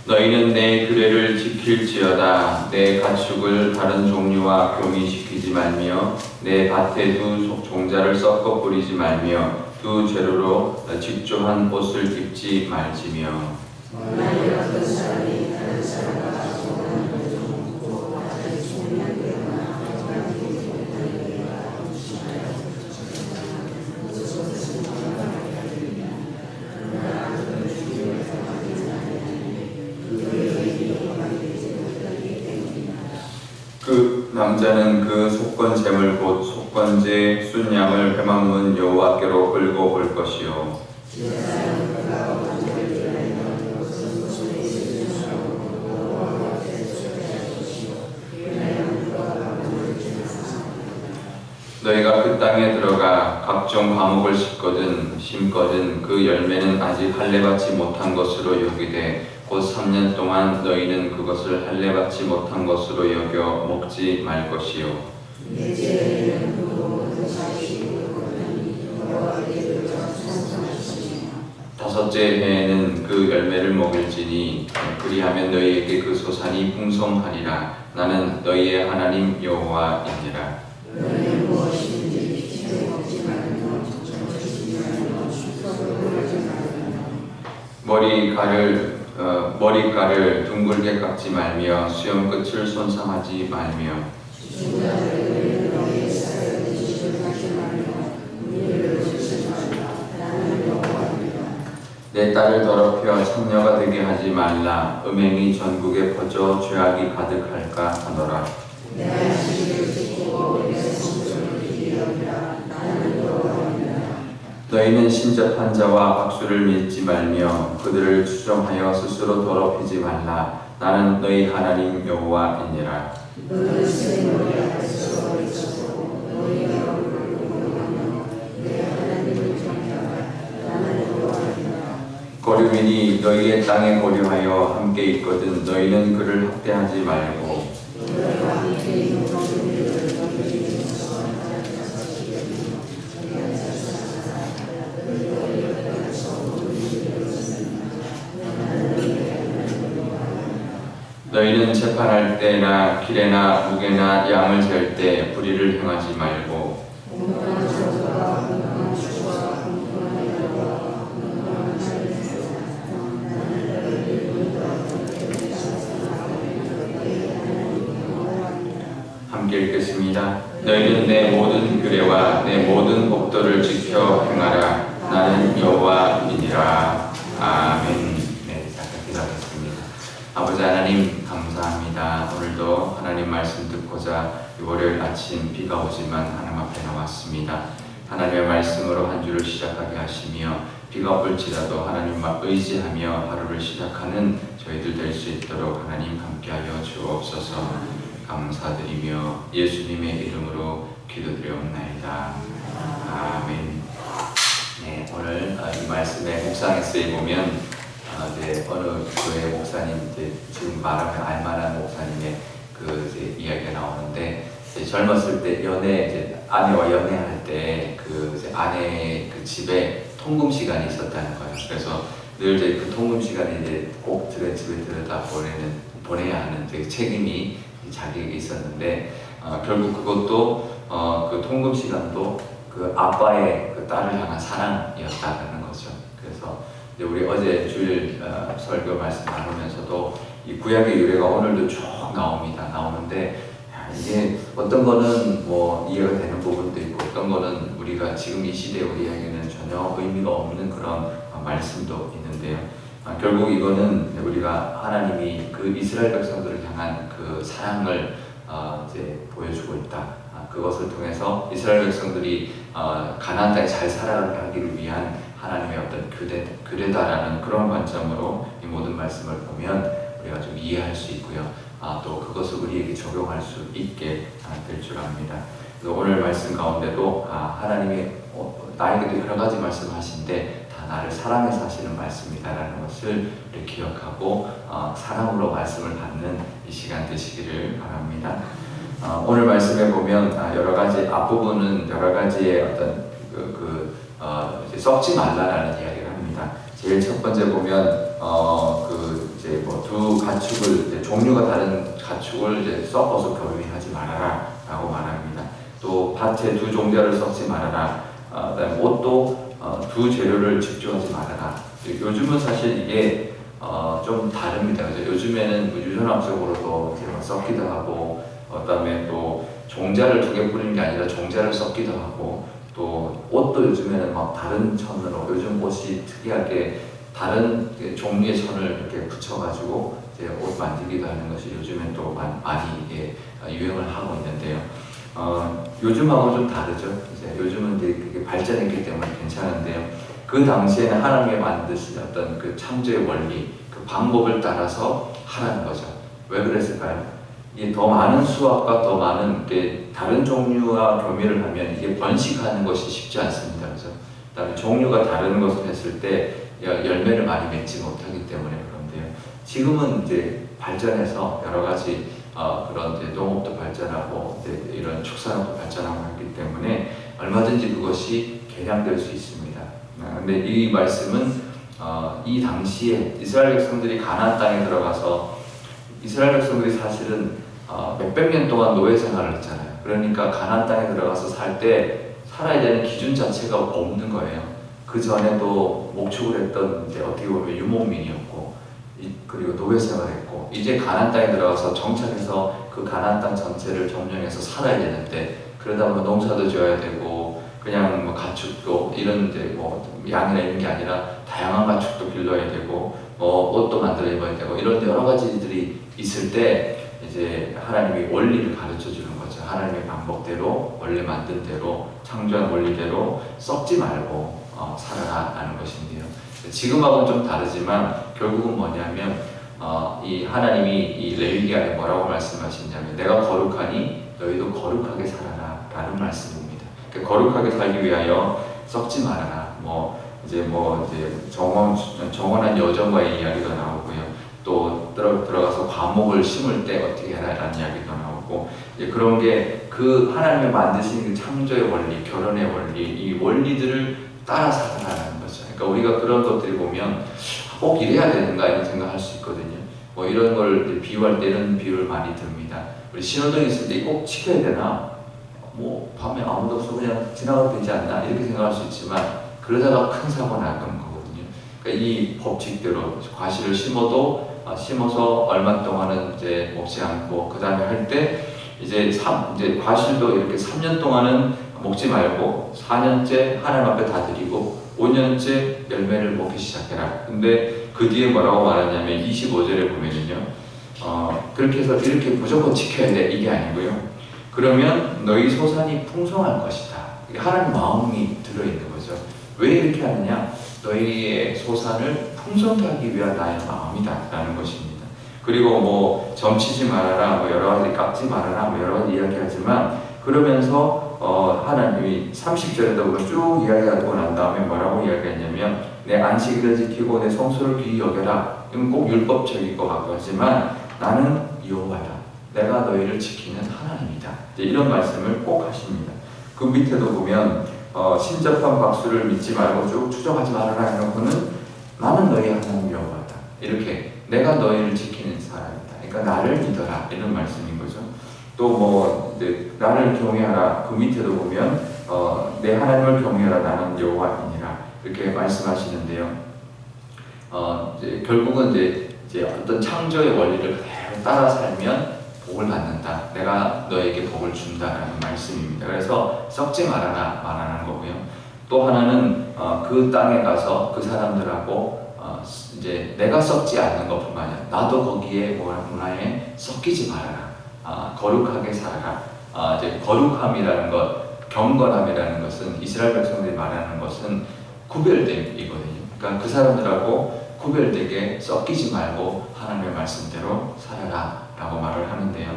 너희는 내 규례를 지킬지어다. 내 가축을 다른 종류와 교미시키지 말며 내 밭에 두 종자를 섞어 뿌리지 말며 두 재료로 직조한 옷을 입지 말지며. 만일 어떤 사람이 다른 사람과 가족을 묻고 아들이 죽으면 되거나 그 남자는 그 속건제물 곧 속건제 순양을 회막문 여호와께로 끌고 올 것이요 너희가 그 땅에 들어가 각종 과목을 심거든 그 열매는 아직 할례받지 못한 것으로 여기되 곧 3년 동안 너희는 그것을 할례받지 못한 것으로 여겨 먹지 말 것이요. 다섯째 해에는 그 열매를 먹일지니 그리하면 너희에게 그 소산이 풍성하리라. 나는 너희의 하나님 여호와이니라. 머리카락을 둥글게 깎지 말며 수염 끝을 손상하지 말며 내 딸을 더럽혀 창녀가 되게 하지 말라. 음행이 전국에 퍼져 죄악이 가득할까 하노라. 너희는 신접한 자와 박수를 믿지 말며 그들을 추종하여 스스로 더럽히지 말라. 나는 너희 하나님 여호와이니라. 거류민이 너희의 땅에 거류하여 함께 있거든 너희는 그를 학대하지 말고 너희는 재판할 때나 길에나 무게나 양을 잴 때 불의를 행하지 말고 함께 읽겠습니다. 너희는 내 모든 규례와 내 모든 법도를 지켜 행하라. 나는 여호와이니라. 아멘. 네, 잠깐 기도하겠습니다. 아버지 하나님 감사합니다. 오늘도 하나님 말씀 듣고자 월요일 아침 비가 오지만 하나님 앞에 나왔습니다. 하나님의 말씀으로 한 주를 시작하게 하시며 비가 올지라도 하나님만 의지하며 하루를 시작하는 저희들 될 수 있도록 하나님 함께하여 주옵소서. 감사드리며 예수님의 이름으로 기도드리옵나이다. 아멘. 네, 오늘 이 말씀의 묵상에서에 보면 어느 교회 목사님 지금 말하면 알만한 목사님의 그 이야기가 나오는데 젊었을 때 아내와 연애할 때 아내 그 집에 통금 시간이 있었다는 거예요. 그래서 늘 그 통금 시간에 꼭 집에 들여다 보내야 하는 책임이 자기에게 있었는데 결국 그것도 그 통금 시간도 그 아빠의 그 딸을 향한 사랑이었다는 거죠. 그래서 우리 어제 주일 설교 말씀 나누면서도 이 구약의 유래가 오늘도 쭉 나오는데 이게 어떤 거는 뭐 이해가 되는 부분도 있고 어떤 거는 우리가 지금 이 시대 우리에게는 전혀 의미가 없는 그런 말씀도 있는데요. 결국 이거는 우리가 하나님이 그 이스라엘 백성들을 향한 그 사랑을 이제 보여주고 있다. 그것을 통해서 이스라엘 백성들이 가나안 땅에 잘 살아가기를 위한 하나님의 어떤 규례다라는 그런 관점으로 이 모든 말씀을 보면 우리가 좀 이해할 수 있고요. 또 그것을 우리에게 적용할 수 있게 될 줄 압니다. 오늘 말씀 가운데도 하나님이 나에게도 여러 가지 말씀을 하시는데 다 나를 사랑해서 하시는 말씀이다라는 것을 기억하고 사랑으로 말씀을 받는 이 시간 되시기를 바랍니다. 오늘 말씀에 보면 여러 가지 앞부분은 여러 가지의 어떤 썩지 말라라는 이야기를 합니다. 제일 첫 번째 보면 이제 뭐 두 가축을 이제 종류가 다른 가축을 이제 섞어서 교미하지 말아라라고 말합니다. 또 밭에 두 종자를 섞지 말아라. 그다음에 옷도 두 재료를 집중하지 말아라. 요즘은 사실 이게 좀 다릅니다. 그죠? 요즘에는 유전학적으로도 이제 섞기도 하고, 그다음에 또 종자를 두 개 뿌리는 게 아니라 종자를 섞기도 하고, 또 옷도 요즘에는 막 다른 천으로, 요즘 옷이 특이하게 다른 종류의 천을 이렇게 붙여가지고 이제 옷 만들기도 하는 것이 요즘엔 또 많이 이게 유행을 하고 있는데요. 요즘하고 좀 다르죠. 이제 요즘은 이제 그게 발전했기 때문에 괜찮은데요. 그 당시에는 하나님이 만드신 어떤 그 창조의 원리, 그 방법을 따라서 하라는 거죠. 왜 그랬을까요? 이게 더 많은 수확과 더 많은 다른 종류와 교미를 하면 이게 번식하는 것이 쉽지 않습니다. 그래서 그다음에 종류가 다른 것을 했을 때 열매를 많이 맺지 못하기 때문에 그런데요. 지금은 이제 발전해서 여러 가지 그런 이제 농업도 발전하고 이제 이런 축산업도 발전하고 있기 때문에 얼마든지 그것이 개량될 수 있습니다. 근데 이 말씀은 이 당시에 이스라엘 백성들이 가나안 땅에 들어가서 이스라엘 백성들이 사실은 몇백 년 동안 노예 생활을 했잖아요. 그러니까 가나안 땅에 들어가서 살 때 살아야 되는 기준 자체가 없는 거예요. 그 전에도 목축을 했던 이제 어떻게 보면 유목민이었고, 그리고 노예 생활했고, 이제 가나안 땅에 들어가서 정착해서 그 가나안 땅 전체를 점령해서 살아야 되는데, 그러다 보면 농사도 지어야 되고, 그냥 뭐 가축도 이런 이제 뭐 양이나 이런 게 아니라 다양한 가축도 길러야 되고, 뭐 옷도 만들어 입어야 되고, 이런 여러 가지들이 있을 때 이제 하나님이 원리를 가르쳐 주는 거죠. 하나님의 방법대로, 원래 만든 대로, 창조한 원리대로 썩지 말고 살아라라는 것인데요. 지금하고는 좀 다르지만 결국은 뭐냐면 이 하나님이 이 레위기안에 뭐라고 말씀하시냐면 내가 거룩하니 너희도 거룩하게 살아라라는 말씀입니다. 그러니까 거룩하게 살기 위하여 썩지 말아라. 이제 정원한 여정과의 이야기도 나오고요. 또 들어가서 과목을 심을 때 어떻게 해라라는 이야기도 나오고, 이제 그런 게 그 하나님의 만드신 그 창조의 원리, 결혼의 원리, 이 원리들을 따라 살아가는 거죠. 그러니까 우리가 그런 것들이 보면 꼭 이래야 되는가 이런 생각할 수 있거든요. 뭐 이런 걸 비유할 때 이런 비유를 많이 듭니다. 우리 신호등 있을 때 꼭 지켜야 되나? 뭐 밤에 아무도 없어 그냥 지나가도 되지 않나? 이렇게 생각할 수 있지만 그러다가 큰 사고 나는 거거든요. 그러니까 이 법칙대로 과실을 심어서 얼마 동안은 이제 먹지 않고 그 다음에 할 때 이제 과실도 이렇게 3년 동안은 먹지 말고 4년째 하나님 앞에 다 드리고 5년째 열매를 먹기 시작해라. 근데 그 뒤에 뭐라고 말하냐면 25절에 보면은요. 그렇게 해서 이렇게 무조건 지켜야 돼 이게 아니고요. 그러면 너희 소산이 풍성할 것이다. 이게 하나님 마음이 들어있는 거죠. 왜 이렇게 하느냐? 너희의 소산을 풍성케 하기 위한 나의 마음이다 라는 것입니다. 그리고 뭐 점치지 말아라, 뭐 여러 가지 깎지 말아라, 뭐 여러 가지 이야기하지만 그러면서 하나님이 30절에도 보면 쭉 이야기하고 난 다음에 뭐라고 이야기했냐면 내 안식일을 지키고 내 성소를 귀히 여겨라. 이건 꼭 율법적일 것 같고 하지만 나는 여호와다. 내가 너희를 지키는 하나님이다. 이런 말씀을 꼭 하십니다. 그 밑에도 보면 신접한 박수를 믿지 말고 쭉 추정하지 말아라 이런 거는 나는 너희 하나님 여호와다. 이렇게 내가 너희를 지키는 사람이다. 그러니까 나를 믿어라 이런 말씀인 거죠. 또 나를 경외하라. 그 밑에도 보면 내 하나님을 경외하라. 나는 여호와이니라 이렇게 말씀하시는데요. 결국은 이제 어떤 창조의 원리를 그대로 따라 살면 복을 받는다. 내가 너에게 복을 준다라는 말씀입니다. 그래서 썩지 말아라 말하는 거고요. 또 하나는 그 땅에 가서 그 사람들하고 이제 내가 썩지 않는 것뿐만 아니라 나도 거기에 문화에 섞이지 말아라. 거룩하게 살아라. 이제 거룩함이라는 것, 경건함이라는 것은 이스라엘 백성들이 말하는 것은 구별됨이거든요. 그러니까 그 사람들하고 구별되게 섞이지 말고 하나님의 말씀대로 살아라 라고 말을 하는데요.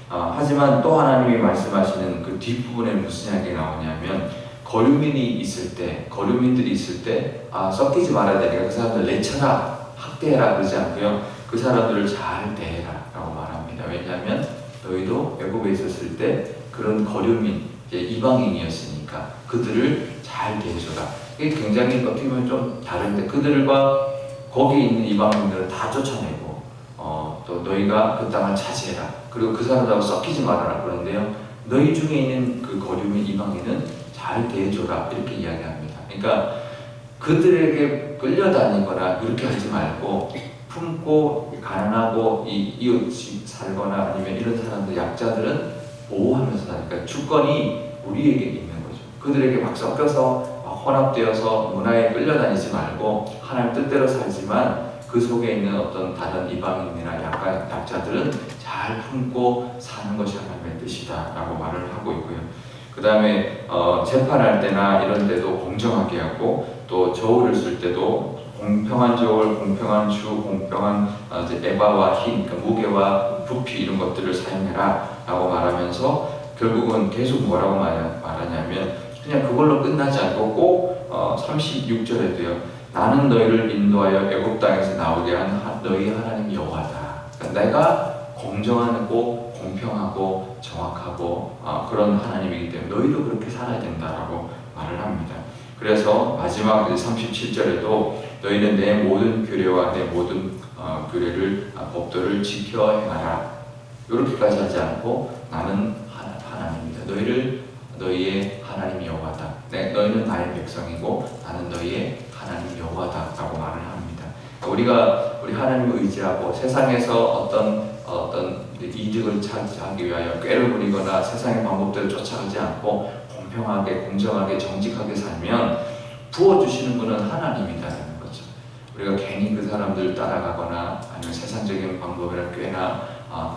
하지만 또 하나님이 말씀하시는 그 뒷부분에 무슨 이야기가 나오냐면 거류민들이 있을 때 섞이지 말아야 되니까 그 사람들 내쳐라, 학대해라 그러지 않고요. 그 사람들을 잘 대해라 라고 말합니다. 왜냐하면 너희도 애굽에 있었을 때 그런 거류민, 이방인이었으니까 그들을 잘 대해줘라. 이게 굉장히 어떻게 보면 좀 다른데 그들과 거기 있는 이방인들을 다 쫓아내고 또 너희가 그 땅을 차지해라. 그리고 그 사람들하고 섞이지 말아라 그러는데요. 너희 중에 있는 그 거류민 이방인은 잘 대해줘라 이렇게 이야기합니다. 그러니까 그들에게 끌려다니거나 그렇게 하지 말고 품고 가난하고 이웃이 살거나 아니면 이런 사람들 약자들은 보호하면서 사니까 주권이 우리에게 있는 거죠. 그들에게 막 섞여서 막 혼합되어서 문화에 끌려다니지 말고 하나님 뜻대로 살지만 그 속에 있는 어떤 다른 이방인이나 약자들은 잘 품고 사는 것이 하나님의 뜻이다 라고 말을 하고 있고요. 그 다음에 재판할 때나 이런 데도 공정하게 하고 또 저울을 쓸 때도 공평한 저울, 공평한 주, 공평한 에바와 흰, 그러니까 무게와 부피 이런 것들을 사용해라 라고 말하면서 결국은 계속 뭐라고 말하냐면 그냥 그걸로 끝나지 않고 꼭 36절에도요. 나는 너희를 인도하여 애굽 땅에서 나오게 한 너희 하나님 여호와다. 그러니까 내가 공정하고 공평하고 정확하고 그런 하나님이기 때문에 너희도 그렇게 살아야 된다라고 말을 합니다. 그래서 마지막 37절에도 너희는 내 모든 규례와 내 모든 규례를 법도를 지켜 행하라. 이렇게까지 하지 않고 나는 하나님이다. 너희의 하나님 여호와다. 너희는 나의 백성이고 나는 너희의 하나님 여호와다라고 말을 합니다. 우리 하나님을 의지하고 세상에서 어떤 이득을 찾기 위하여 꾀를 부리거나 세상의 방법대로 쫓아가지 않고 공평하게, 공정하게, 정직하게 살면 부어주시는 분은 하나님이다라는 거죠. 우리가 괜히 그 사람들 따라가거나 아니면 세상적인 방법이나 꾀나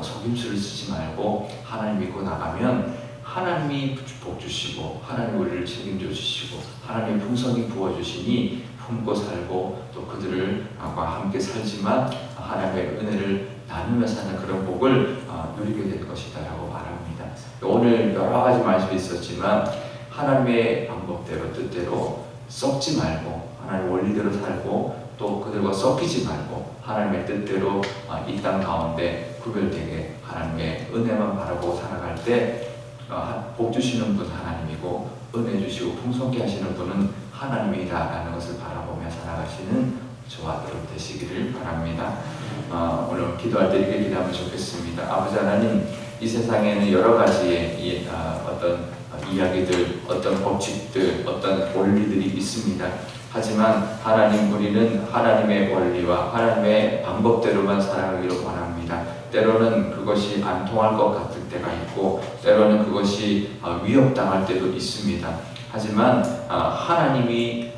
속임수를 쓰지 말고 하나님 믿고 나가면 하나님이 복 주시고 하나님 우리를 책임져 주시고 하나님 풍성히 부어주시니 품고 살고 또 그들과 함께 살지만 하나님의 은혜를 나누며 사는 그런 복을 누리게 될 것이다 라고 말합니다. 오늘 여러 가지 말씀이 있었지만 하나님의 방법대로 뜻대로 썩지 말고 하나님의 원리대로 살고 또 그들과 섞이지 말고 하나님의 뜻대로 이 땅 가운데 구별되게 하나님의 은혜만 바라보고 살아갈 때 복 주시는 분 하나님이고 은혜 주시고 풍성케 하시는 분은 하나님이다라는 것을 바라보며 살아가시는 저와 여러분 되시기를 바랍니다. 오늘 기도할 때 이렇게 기도하면 좋겠습니다. 아버지 하나님, 이 세상에는 여러 가지의 어떤 이야기들, 어떤 법칙들, 어떤 원리들이 있습니다. 하지만 하나님, 우리는 하나님의 원리와 하나님의 방법대로만 살아가기를 원합니다. 때로는 그것이 안 통할 것 같을 때가 있고 때로는 그것이 위협당할 때도 있습니다. 하지만 하나님이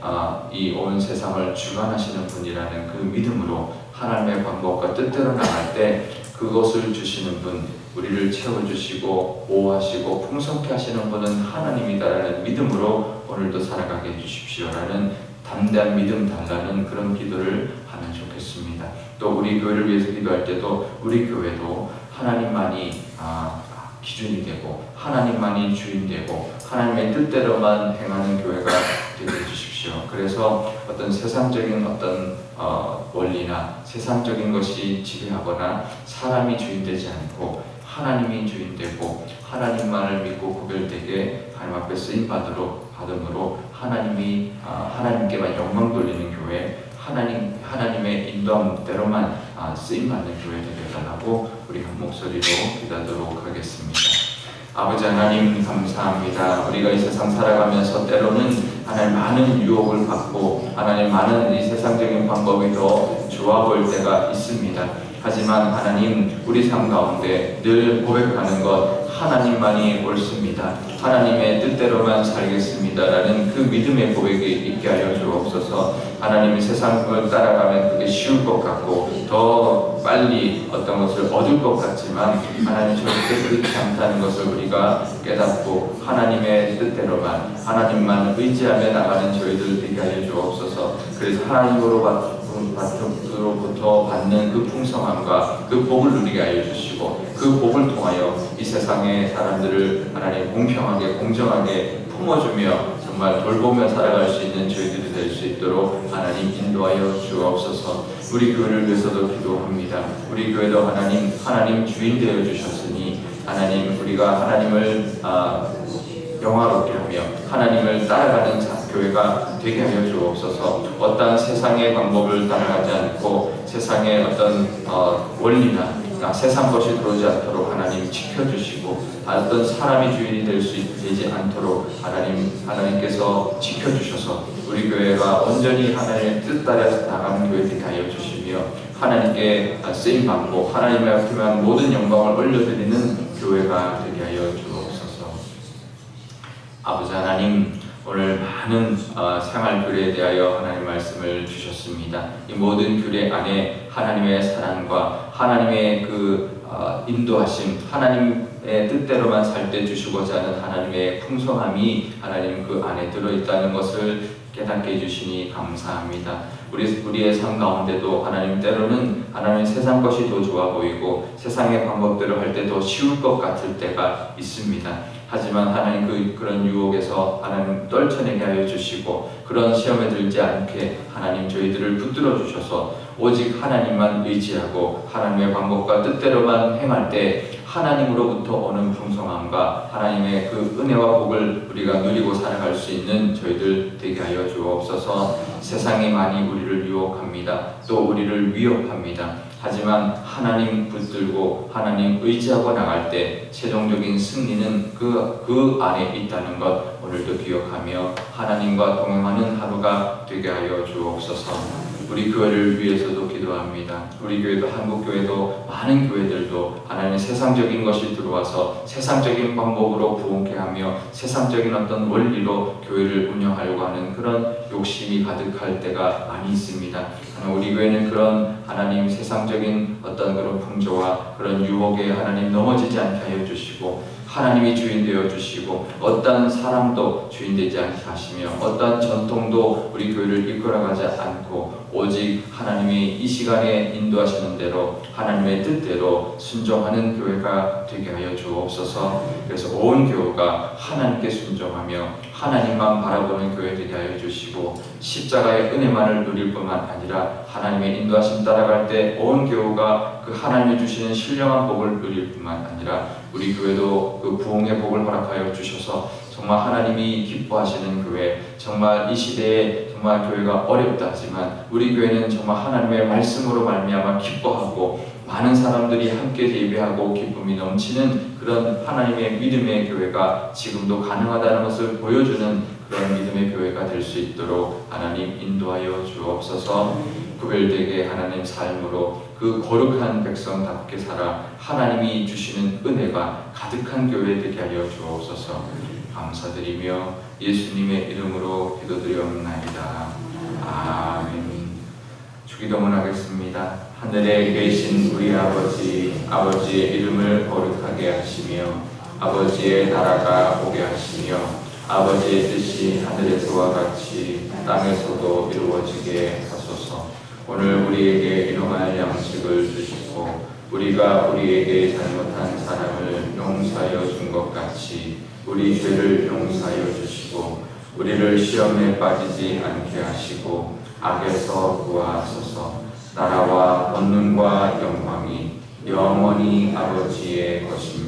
이 온 세상을 주관하시는 분이라는 그 믿음으로 하나님의 방법과 뜻대로 나갈 때 그것을 주시는 분, 우리를 채워주시고 보호하시고 풍성케 하시는 분은 하나님이다라는 믿음으로 오늘도 살아가게 해주십시오라는 담대한 믿음 달라는 그런 기도를 하면 좋겠습니다. 또 우리 교회를 위해서 기도할 때도 우리 교회도 하나님만이 기준이 되고 하나님만이 주인 되고 하나님의 뜻대로만 행하는 교회가 되게 해주십시오. 그래서 어떤 세상적인 어떤 원리나 세상적인 것이 지배하거나 사람이 주인 되지 않고 하나님이 주인 되고 하나님만을 믿고 구별되게 하나님 앞에 쓰임 받음으로 하나님께만 영광 돌리는 교회, 하나님의 인도함대로만 쓰임 받는 교회 되게 해달라고 우리 한 목소리로 기도하도록 하겠습니다. 아버지 하나님 감사합니다. 우리가 이 세상 살아가면서 때로는 하나님 많은 유혹을 받고 하나님 많은 이 세상적인 방법이 더 좋아 보일 때가 있습니다. 하지만 하나님, 우리 삶 가운데 늘 고백하는 것 하나님만이 옳습니다. 하나님의 뜻대로만 살겠습니다라는 그 믿음의 고백이 있게 하여 주옵소서. 하나님의 세상을 따라가면 그게 쉬울 것 같고 더 빨리 어떤 것을 얻을 것 같지만 하나님 절대 그렇지 않다는 것을 우리가 깨닫고 하나님의 뜻대로만 하나님만 의지하며 나가는 저희들 되게 하여 주옵소서. 그래서 하나님으로부터 받는 그 풍성함과 그 복을 누리게 하여 주시고 그 복을 통하여 이 세상의 사람들을 하나님 공평하게 공정하게 품어주며 정말 돌보며 살아갈 수 있는 저희들이 될 수 있도록 하나님 인도하여 주옵소서. 우리 교회를 위해서도 기도합니다. 우리 교회도 하나님 주인 되어 주셨으니 하나님, 우리가 하나님을 영화롭게 하며 하나님을 따라가는 교회가 되게 하여 주옵소서. 어떠한 세상의 방법을 따라가지 않고 세상의 어떤 원리나 세상 것이 들어오지 않도록 하나님 지켜주시고 어떤 사람이 주인이 되지 않도록 하나님께서 지켜주셔서 우리 교회가 온전히 하나님의 뜻 따라 나가는 교회 되게 하여 주시며 하나님께 쓰임받고 하나님의 앞에 모든 영광을 올려드리는 교회가 되게 하여 주옵소서. 아버지 하나님, 오늘 많은 생활 규례에 대하여 하나님 말씀을 주셨습니다. 이 모든 규례 안에 하나님의 사랑과 하나님의 인도하심, 하나님의 뜻대로만 살 때 주시고자 하는 하나님의 풍성함이 하나님 그 안에 들어있다는 것을 깨닫게 해주시니 감사합니다. 우리의 삶 가운데도 하나님 때로는 하나님 세상 것이 더 좋아 보이고 세상의 방법대로 할 때 더 쉬울 것 같을 때가 있습니다. 하지만 하나님 그런 유혹에서 하나님 떨쳐내게 하여 주시고 그런 시험에 들지 않게 하나님 저희들을 붙들어 주셔서 오직 하나님만 의지하고 하나님의 방법과 뜻대로만 행할 때 하나님으로부터 오는 풍성함과 하나님의 그 은혜와 복을 우리가 누리고 살아갈 수 있는 저희들 되게 하여 주옵소서. 세상이 많이 우리를 유혹합니다. 또 우리를 위협합니다. 하지만 하나님 붙들고 하나님 의지하고 나갈 때 최종적인 승리는 그 안에 있다는 것 오늘도 기억하며 하나님과 동행하는 하루가 되게 하여 주옵소서. 우리 교회를 위해서도 기도합니다. 우리 교회도 한국교회도 많은 교회들도 하나님의 세상적인 것이 들어와서 세상적인 방법으로 부흥케 하며 세상적인 어떤 원리로 교회를 운영하려고 하는 그런 욕심이 가득할 때가 많이 있습니다. 우리 교회는 그런 하나님 세상적인 어떤 그런 풍조와 그런 유혹에 하나님 넘어지지 않게 하여 주시고 하나님이 주인 되어 주시고 어떤 사람도 주인 되지 않게 하시며 어떤 전통도 우리 교회를 이끌어가지 않고 오직 하나님이 이 시간에 인도하시는 대로 하나님의 뜻대로 순종하는 교회가 되게 하여 주옵소서. 그래서 온 교회가 하나님께 순종하며 하나님만 바라보는 교회 되게 하여 주시고 십자가의 은혜만을 누릴 뿐만 아니라 하나님의 인도하심 따라갈 때 온 교회가 그 하나님이 주시는 신령한 복을 누릴 뿐만 아니라 우리 교회도 그 부흥의 복을 허락하여 주셔서 정말 하나님이 기뻐하시는 교회, 정말 이 시대에 정말 교회가 어렵다 하지만 우리 교회는 정말 하나님의 말씀으로 말미암아 기뻐하고 많은 사람들이 함께 예배하고 기쁨이 넘치는 그런 하나님의 믿음의 교회가 지금도 가능하다는 것을 보여주는 그런 믿음의 교회가 될 수 있도록 하나님 인도하여 주옵소서. 구별되게 하나님 삶으로 그 거룩한 백성답게 살아 하나님이 주시는 은혜가 가득한 교회 되게 하여 주옵소서. 감사드리며 예수님의 이름으로 기도드리옵나이다. 아멘. 주기도문 하겠습니다. 하늘에 계신 우리 아버지의 이름을 거룩하게 하시며 아버지의 나라가 오게 하시며 아버지의 뜻이 하늘에서와 같이 땅에서도 이루어지게 하소서. 오늘 우리에게 일용할 양식을 주시고 우리가 우리에게 잘못한 사람을 용서하여 준 것 같이 우리 죄를 용서하여 주시고 우리를 시험에 빠지지 않게 하시고 악에서 구하소서. 나라와 권능과 영광이 영원히 아버지의 것입니다.